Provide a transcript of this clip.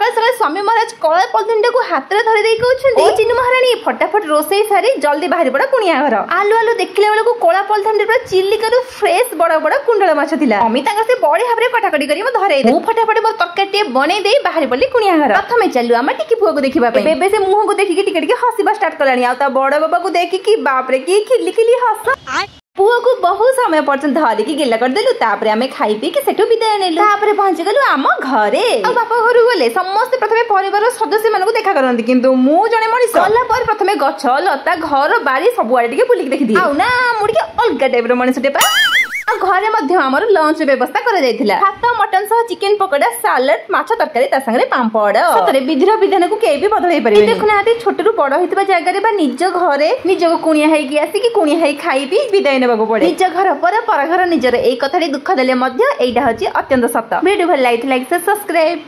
सकाल सकाल स्वामी महाराज कला पॉलिथिन को हाथ में धरी कहते चिन्नू महाराणी फटाफट रोसई सारी जल्दी बाहर पड़ा कुणिया घर आलू आलू देखला बेलू कला पॉलिथिन चिलिका फ्रेश बड़ बड़ कुंडल माछ थिला मम्मी से बड़े भाव में कटाकटी कर धरे मु फटाफट मोर तरकारी बनै दे बाहर पड़ली कुणिया घर प्रथम चलु आम टिकी पुआ को देखा बेबे से मुह को देखिकी टिके हसवा स्टार्ट कलानी आ बड़ बाबा को देखिकी बाप रे की खिली खिली हस पुआ को बहुत समय पर्यंत धरिकी गिला करदेलु तापर आमे खाई पी के सेठु विदाय नेलु तापर पहुंची गलु आम घरे आ बापा घर गले समस्त प्रथमे परिवार सदस्य मानको देखा करंती किंतु मु जने मनिष गला पर प्रथमे गछ लता घर बाड़ी सब आड़े टिके बुलिक देखि दी आ ना मुडी अलगा टाइप रो मनिष टेपा घरे मध्य आमर लंच व्यवस्था करा जायथिला भात मटन सह चिकन पकोड़ा सालाड माछ तरकारी ता संगे पांपड़ सतरे विधिर विधान को केई भी बदलै परिबे देखुना हाते छोटरू बड़ होइतबा जागा रे बा निज घरे निज को कुणिया हेई कि आसी कि कुणिया हेई खाई भी विदाय नेबा को पड़े निज घर पर घर निजर ए कथाडी दुख देले मध्य एइटा होची अत्यंत सत्य वीडियो भल लाइक सब्सक्राइब।